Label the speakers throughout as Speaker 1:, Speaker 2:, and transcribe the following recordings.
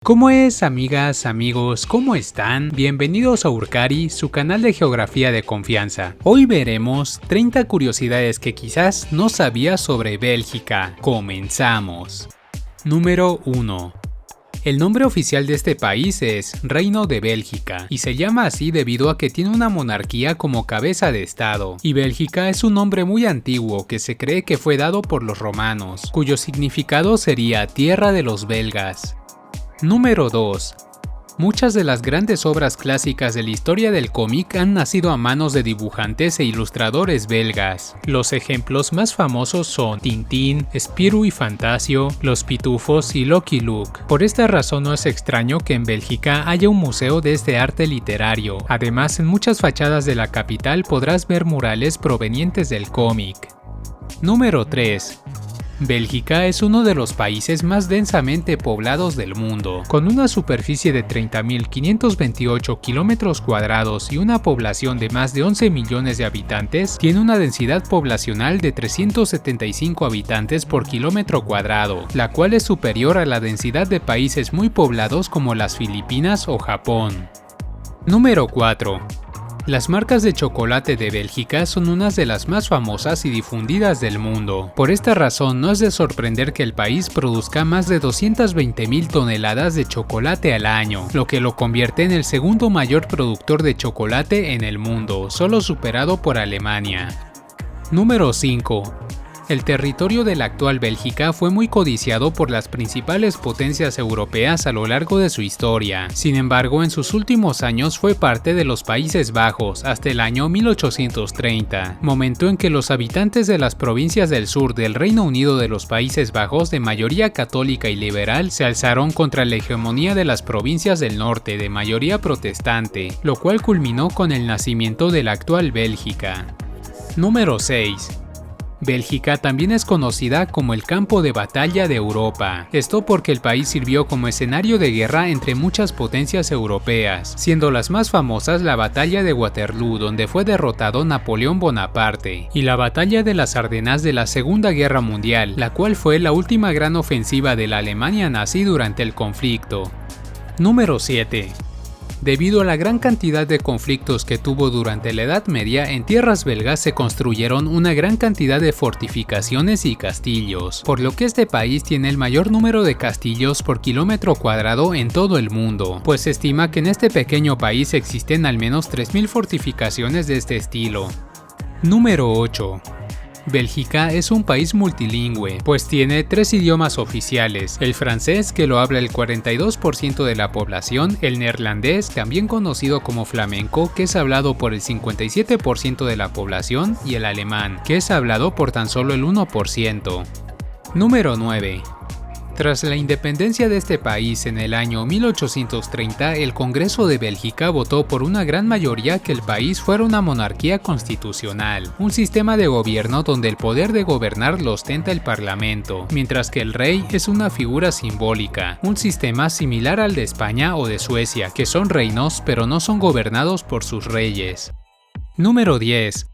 Speaker 1: ¿Cómo es, amigas, amigos? ¿Cómo están? Bienvenidos a Urcari, su canal de geografía de confianza. Hoy veremos 30 curiosidades que quizás no sabías sobre Bélgica. Comenzamos. Número 1. El nombre oficial de este país es Reino de Bélgica, y se llama así debido a que tiene una monarquía como cabeza de estado, y Bélgica es un nombre muy antiguo que se cree que fue dado por los romanos, cuyo significado sería tierra de los belgas. Número 2. Muchas de las grandes obras clásicas de la historia del cómic han nacido a manos de dibujantes e ilustradores belgas. Los ejemplos más famosos son Tintín, Spirou y Fantasio, Los Pitufos y Lucky Luke. Por esta razón no es extraño que en Bélgica haya un museo de este arte literario. Además, en muchas fachadas de la capital podrás ver murales provenientes del cómic. Número 3. Bélgica es uno de los países más densamente poblados del mundo, con una superficie de 30.528 kilómetros cuadrados y una población de más de 11 millones de habitantes. Tiene una densidad poblacional de 375 habitantes por kilómetro cuadrado, la cual es superior a la densidad de países muy poblados como las Filipinas o Japón. Número 4. Las marcas de chocolate de Bélgica son unas de las más famosas y difundidas del mundo. Por esta razón no es de sorprender que el país produzca más de 220.000 toneladas de chocolate al año, lo que lo convierte en el segundo mayor productor de chocolate en el mundo, solo superado por Alemania. Número 5. El territorio de la actual Bélgica fue muy codiciado por las principales potencias europeas a lo largo de su historia. Sin embargo, en sus últimos años fue parte de los Países Bajos hasta el año 1830, momento en que los habitantes de las provincias del sur del Reino Unido de los Países Bajos de mayoría católica y liberal se alzaron contra la hegemonía de las provincias del norte de mayoría protestante, lo cual culminó con el nacimiento de la actual Bélgica. Número 6. Bélgica también es conocida como el campo de batalla de Europa, esto porque el país sirvió como escenario de guerra entre muchas potencias europeas, siendo las más famosas la batalla de Waterloo, donde fue derrotado Napoleón Bonaparte, y la batalla de las Ardenas de la Segunda Guerra Mundial, la cual fue la última gran ofensiva de la Alemania nazi durante el conflicto. Número 7. Debido a la gran cantidad de conflictos que tuvo durante la Edad Media, en tierras belgas se construyeron una gran cantidad de fortificaciones y castillos, por lo que este país tiene el mayor número de castillos por kilómetro cuadrado en todo el mundo, pues se estima que en este pequeño país existen al menos 3.000 fortificaciones de este estilo. Número 8. Bélgica es un país multilingüe, pues tiene 3 idiomas oficiales: el francés, que lo habla el 42% de la población, el neerlandés, también conocido como flamenco, que es hablado por el 57% de la población, y el alemán, que es hablado por tan solo el 1%. Número 9. Tras la independencia de este país en el año 1830, el Congreso de Bélgica votó por una gran mayoría que el país fuera una monarquía constitucional, un sistema de gobierno donde el poder de gobernar lo ostenta el Parlamento, mientras que el rey es una figura simbólica, un sistema similar al de España o de Suecia, que son reinos pero no son gobernados por sus reyes. Número 10.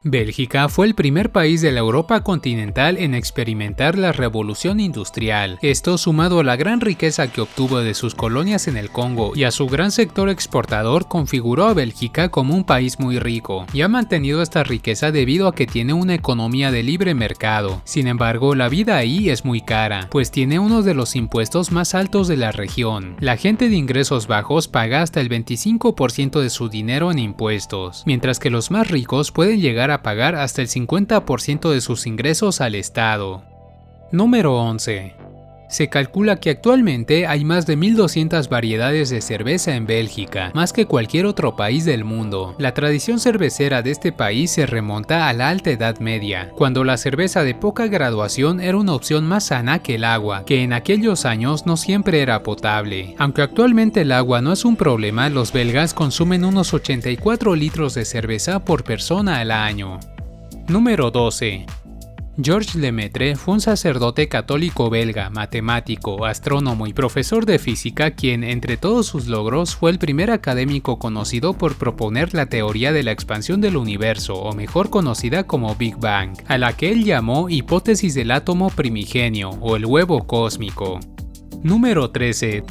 Speaker 1: Bélgica fue el primer país de la Europa continental en experimentar la revolución industrial. Esto, sumado a la gran riqueza que obtuvo de sus colonias en el Congo y a su gran sector exportador, configuró a Bélgica como un país muy rico, y ha mantenido esta riqueza debido a que tiene una economía de libre mercado. Sin embargo, la vida ahí es muy cara, pues tiene uno de los impuestos más altos de la región. La gente de ingresos bajos paga hasta el 25% de su dinero en impuestos, mientras que los más ricos pueden llegar a pagar hasta el 50% de sus ingresos al Estado. Número 11. Se calcula que actualmente hay más de 1.200 variedades de cerveza en Bélgica, más que cualquier otro país del mundo. La tradición cervecera de este país se remonta a la Alta Edad Media, cuando la cerveza de poca graduación era una opción más sana que el agua, que en aquellos años no siempre era potable. Aunque actualmente el agua no es un problema, los belgas consumen unos 84 litros de cerveza por persona al año. Número 12. Georges Lemaitre fue un sacerdote católico belga, matemático, astrónomo y profesor de física quien, entre todos sus logros, fue el primer académico conocido por proponer la teoría de la expansión del universo, o mejor conocida como Big Bang, a la que él llamó hipótesis del átomo primigenio o el huevo cósmico. Número 13.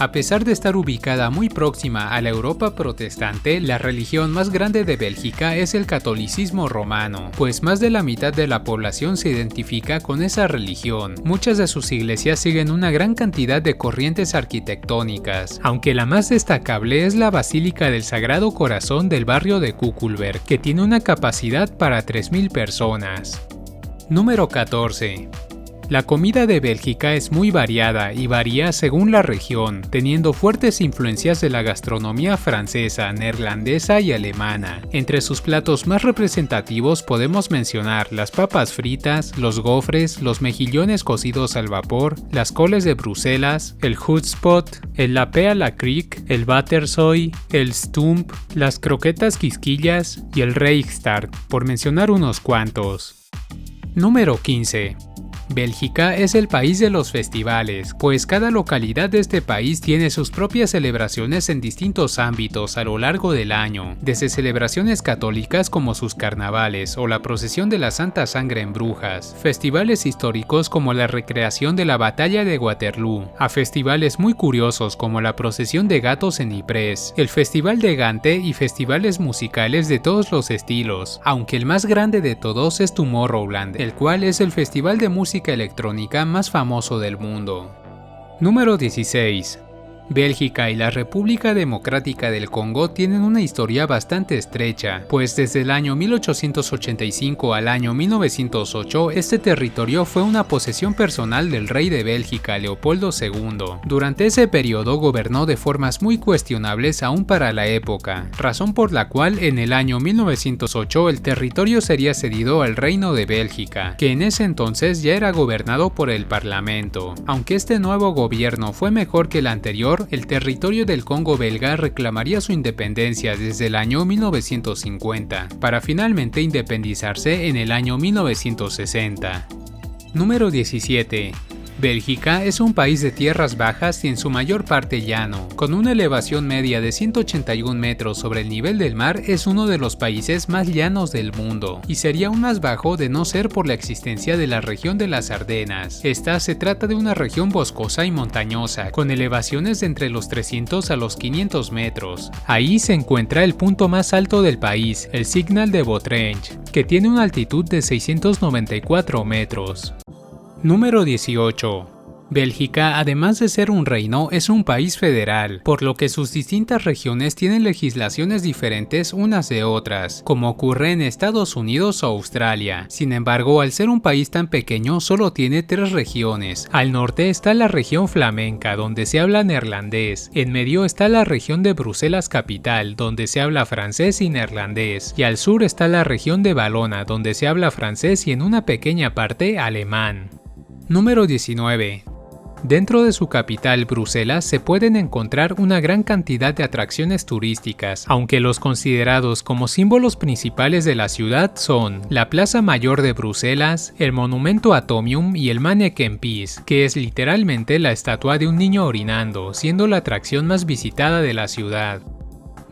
Speaker 1: A pesar de estar ubicada muy próxima a la Europa protestante, la religión más grande de Bélgica es el catolicismo romano, pues más de la mitad de la población se identifica con esa religión. Muchas de sus iglesias siguen una gran cantidad de corrientes arquitectónicas, aunque la más destacable es la Basílica del Sagrado Corazón del barrio de Kuckelberg, que tiene una capacidad para 3.000 personas. Número 14. La comida de Bélgica es muy variada y varía según la región, teniendo fuertes influencias de la gastronomía francesa, neerlandesa y alemana. Entre sus platos más representativos podemos mencionar las papas fritas, los gofres, los mejillones cocidos al vapor, las coles de Bruselas, el hutspot, el lapé à la crique, el batterzooi, el stump, las croquetas quisquillas y el Reichstag, por mencionar unos cuantos. Número 15. Bélgica es el país de los festivales, pues cada localidad de este país tiene sus propias celebraciones en distintos ámbitos a lo largo del año, desde celebraciones católicas como sus carnavales o la procesión de la Santa Sangre en Brujas, festivales históricos como la recreación de la Batalla de Waterloo, a festivales muy curiosos como la procesión de gatos en Ypres, el Festival de Gante y festivales musicales de todos los estilos, aunque el más grande de todos es Tomorrowland, el cual es el festival de música electrónica más famoso del mundo. Número 16. Bélgica y la República Democrática del Congo tienen una historia bastante estrecha, pues desde el año 1885 al año 1908 este territorio fue una posesión personal del rey de Bélgica, Leopoldo II. Durante ese periodo gobernó de formas muy cuestionables aún para la época, razón por la cual en el año 1908 el territorio sería cedido al Reino de Bélgica, que en ese entonces ya era gobernado por el Parlamento. Aunque este nuevo gobierno fue mejor que el anterior, el territorio del Congo belga reclamaría su independencia desde el año 1950, para finalmente independizarse en el año 1960. Número 17. Bélgica es un país de tierras bajas y en su mayor parte llano. Con una elevación media de 181 metros sobre el nivel del mar, es uno de los países más llanos del mundo, y sería aún más bajo de no ser por la existencia de la región de las Ardenas. Esta se trata de una región boscosa y montañosa, con elevaciones de entre los 300 a los 500 metros. Ahí se encuentra el punto más alto del país, el Signal de Botrange, que tiene una altitud de 694 metros. Número 18. Bélgica, además de ser un reino, es un país federal, por lo que sus distintas regiones tienen legislaciones diferentes unas de otras, como ocurre en Estados Unidos o Australia. Sin embargo, al ser un país tan pequeño, solo tiene 3 regiones. Al norte está la región flamenca, donde se habla neerlandés. En medio está la región de Bruselas capital, donde se habla francés y neerlandés. Y al sur está la región de Valona, donde se habla francés y en una pequeña parte alemán. Número 19. Dentro de su capital, Bruselas, se pueden encontrar una gran cantidad de atracciones turísticas, aunque los considerados como símbolos principales de la ciudad son la Plaza Mayor de Bruselas, el Monumento Atomium y el Manneken-Pis, que es literalmente la estatua de un niño orinando, siendo la atracción más visitada de la ciudad.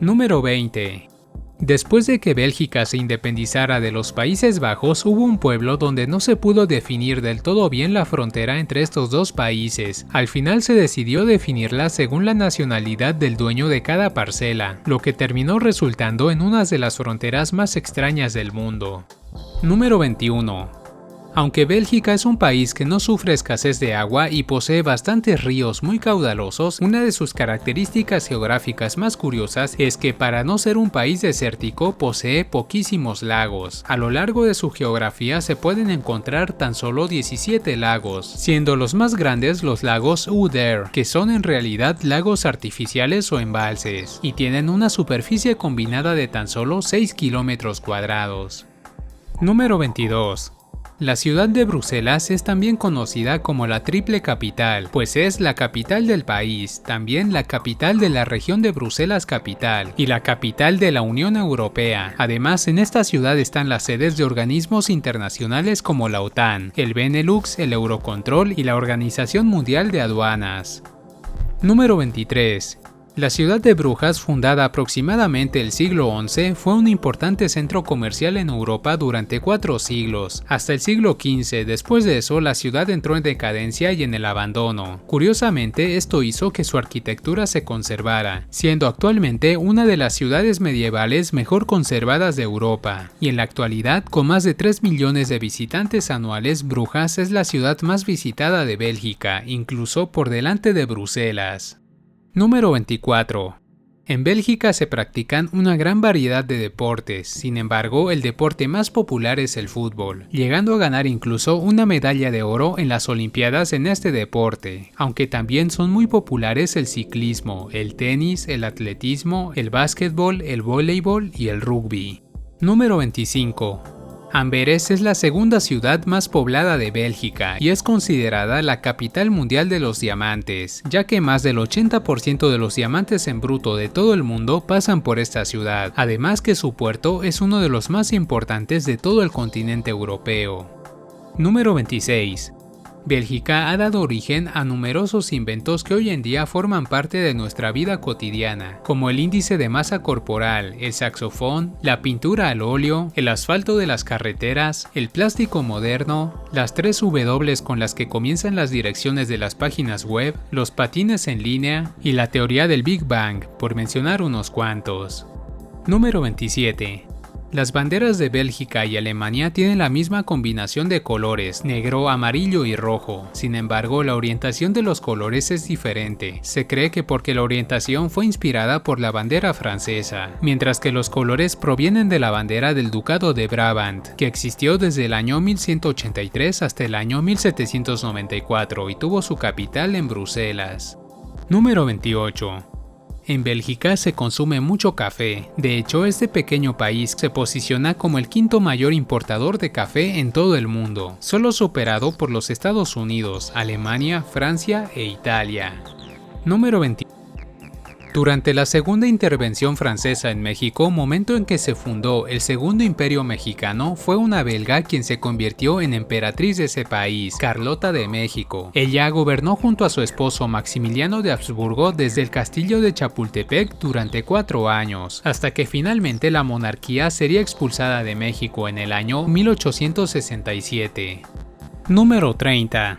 Speaker 1: Número 20. Después de que Bélgica se independizara de los Países Bajos, hubo un pueblo donde no se pudo definir del todo bien la frontera entre estos dos países. Al final se decidió definirla según la nacionalidad del dueño de cada parcela, lo que terminó resultando en una de las fronteras más extrañas del mundo. Número 21. Aunque Bélgica es un país que no sufre escasez de agua y posee bastantes ríos muy caudalosos, una de sus características geográficas más curiosas es que para no ser un país desértico posee poquísimos lagos. A lo largo de su geografía se pueden encontrar tan solo 17 lagos, siendo los más grandes los lagos Oder, que son en realidad lagos artificiales o embalses, y tienen una superficie combinada de tan solo 6 kilómetros cuadrados. Número 22. La ciudad de Bruselas es también conocida como la Triple Capital, pues es la capital del país, también la capital de la región de Bruselas Capital y la capital de la Unión Europea. Además, en esta ciudad están las sedes de organismos internacionales como la OTAN, el Benelux, el Eurocontrol y la Organización Mundial de Aduanas. Número 23. La ciudad de Brujas, fundada aproximadamente el siglo XI, fue un importante centro comercial en Europa durante 4 siglos, hasta el siglo XV. Después de eso, la ciudad entró en decadencia y en el abandono. Curiosamente, esto hizo que su arquitectura se conservara, siendo actualmente una de las ciudades medievales mejor conservadas de Europa. Y en la actualidad, con más de 3 millones de visitantes anuales, Brujas es la ciudad más visitada de Bélgica, incluso por delante de Bruselas. Número 24. En Bélgica se practican una gran variedad de deportes, sin embargo, el deporte más popular es el fútbol, llegando a ganar incluso una medalla de oro en las Olimpiadas en este deporte, aunque también son muy populares el ciclismo, el tenis, el atletismo, el básquetbol, el voleibol y el rugby. Número 25. Amberes es la segunda ciudad más poblada de Bélgica y es considerada la capital mundial de los diamantes, ya que más del 80% de los diamantes en bruto de todo el mundo pasan por esta ciudad, además que su puerto es uno de los más importantes de todo el continente europeo. Número 26. Bélgica ha dado origen a numerosos inventos que hoy en día forman parte de nuestra vida cotidiana, como el índice de masa corporal, el saxofón, la pintura al óleo, el asfalto de las carreteras, el plástico moderno, las 3 W con las que comienzan las direcciones de las páginas web, los patines en línea y la teoría del Big Bang, por mencionar unos cuantos. Número 27. Las banderas de Bélgica y Alemania tienen la misma combinación de colores, negro, amarillo y rojo. Sin embargo, la orientación de los colores es diferente. Se cree que porque la orientación fue inspirada por la bandera francesa, mientras que los colores provienen de la bandera del Ducado de Brabant, que existió desde el año 1183 hasta el año 1794 y tuvo su capital en Bruselas. Número 28. En Bélgica se consume mucho café. De hecho, este pequeño país se posiciona como el 5º mayor importador de café en todo el mundo, solo superado por los Estados Unidos, Alemania, Francia e Italia. Número 20. Durante la segunda intervención francesa en México, momento en que se fundó el Segundo Imperio Mexicano, fue una belga quien se convirtió en emperatriz de ese país, Carlota de México. Ella gobernó junto a su esposo Maximiliano de Habsburgo desde el castillo de Chapultepec durante 4 años, hasta que finalmente la monarquía sería expulsada de México en el año 1867. Número 30.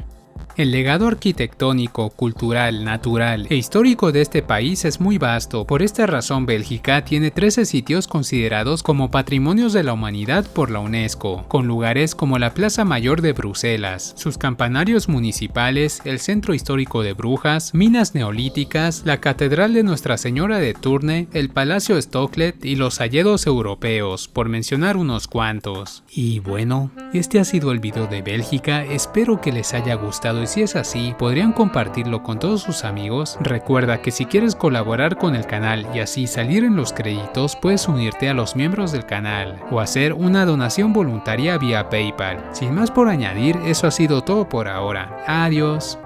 Speaker 1: El legado arquitectónico, cultural, natural e histórico de este país es muy vasto. Por esta razón, Bélgica tiene 13 sitios considerados como Patrimonios de la Humanidad por la UNESCO, con lugares como la Plaza Mayor de Bruselas, sus campanarios municipales, el Centro Histórico de Brujas, minas neolíticas, la Catedral de Nuestra Señora de Tournai, el Palacio Stocklet y los hayedos europeos, por mencionar unos cuantos. Y bueno, este ha sido el video de Bélgica, espero que les haya gustado. Si es así, podrían compartirlo con todos sus amigos. Recuerda que si quieres colaborar con el canal y así salir en los créditos, puedes unirte a los miembros del canal o hacer una donación voluntaria vía PayPal. Sin más por añadir, eso ha sido todo por ahora. Adiós.